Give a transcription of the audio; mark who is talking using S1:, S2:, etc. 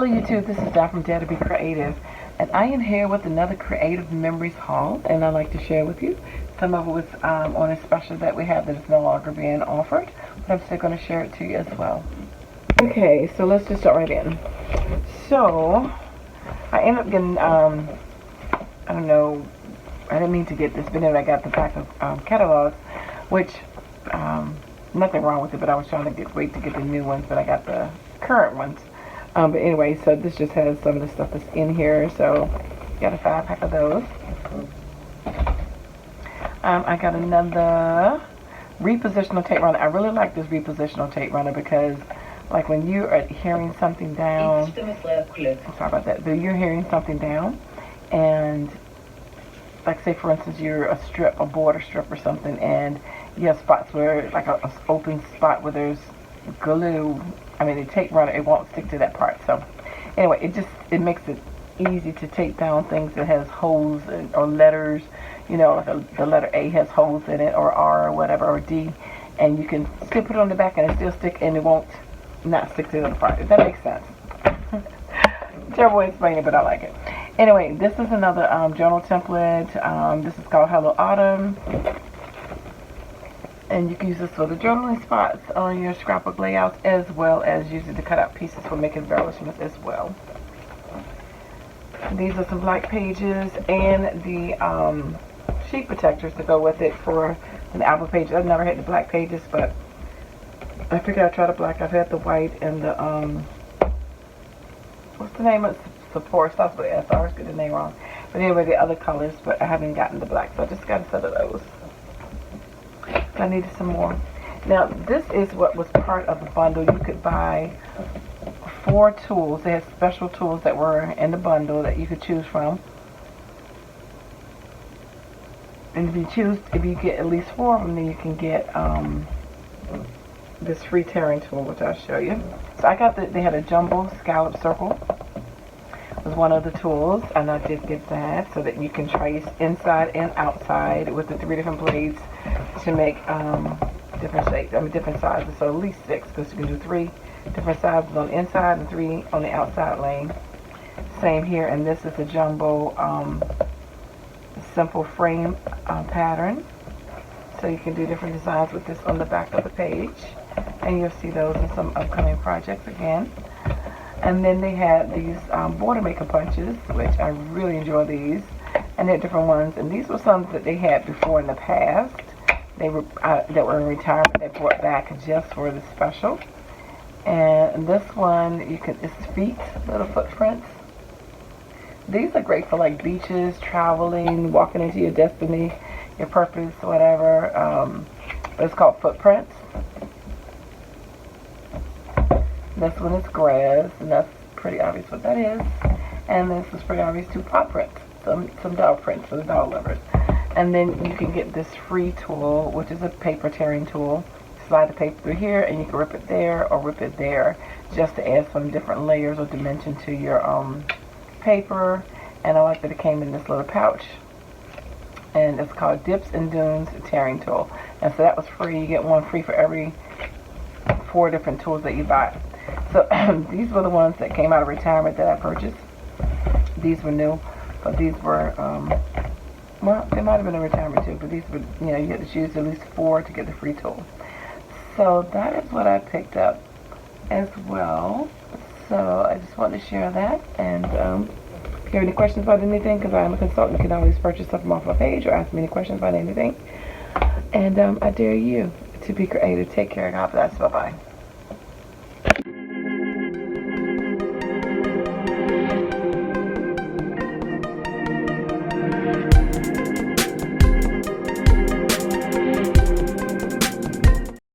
S1: Hello YouTube, this is Dar from DaretoBeCreative, and I am here with another Creative Memories haul, and I'd like to share with you. Some of it was on a special that we have that is no longer being offered, but I'm still going to share it to you as well. Okay, so let's just start right in. So, I ended up getting, I don't know, I didn't mean to get this, but anyway, I got the pack of catalogs, which, nothing wrong with it, but I was trying to wait to get the new ones, but I got the current ones. But anyway, so this just has some of the stuff that's in here. So got a 5-pack of those. I got another repositional tape runner. I really like this repositional tape runner because, like, when you are hearing something down, sorry about that, but you're hearing something down, and like, say for instance you're a border strip or something, and you have spots where, like, an open spot where there's glue, the tape runner, it won't stick to that part. So anyway, it makes it easy to take down things that has holes or letters, you know, like the letter A has holes in it, or R or whatever, or D, and you can still put it on the back and it still stick, and it won't not stick to the other part, if that makes sense. Terrible way to explain it, but I like it. Anyway, this is another journal template. This is called Hello Autumn. And you can use this for the journaling spots on your scrapbook layouts, as well as use it to cut out pieces for making embellishments as well. These are some blank pages and the sheet protectors to go with it for an album page. I've never had the black pages, but I figured I'd try the black. I've had the white and the, what's the name of support? Starts with S. I always get the name wrong. But anyway, the other colors, but I haven't gotten the black, so I just got a set of those. I needed some more. Now, this is what was part of the bundle. You could buy 4 tools. They had special tools that were in the bundle that you could choose from. And if you get at least 4 of them, then you can get this free tearing tool, which I'll show you. So I got they had a jumbo scallop circle. Was one of the tools, and I did get that so that you can trace inside and outside with the 3 different blades to make different shapes, different sizes, so at least 6, because you can do 3 different sizes on the inside and 3 on the outside lane. Same here, and this is a jumbo simple frame pattern, so you can do different designs with this on the back of the page, and you'll see those in some upcoming projects again. And then they had these border maker punches, which I really enjoy these, and they're different ones. And these were some that they had before in the past. They were that were in retirement. They brought back just for the special. And this one, it's feet, little footprints. These are great for, like, beaches, traveling, walking into your destiny, your purpose, whatever. But it's called footprints. This one is grass, and that's pretty obvious what that is. And this is pretty obvious too, paw prints, some dog prints for the dog lovers. And then you can get this free tool, which is a paper tearing tool. Slide the paper through here, and you can rip it there or rip it there, just to add some different layers or dimension to your paper. And I like that it came in this little pouch. And it's called Dips and Dunes Tearing Tool. And so that was free. You get one free for every 4 different tools that you buy. So these were the ones that came out of retirement that I purchased. These were new, but these were, well, they might have been in retirement too, but these were, you know, you had to choose at least 4 to get the free tool. So that is what I picked up as well. So I just wanted to share that. And if you have any questions about anything, because I am a consultant, you can always purchase something off my page or ask me any questions about anything. And I dare you to be creative. Take care, and God bless. Bye-bye.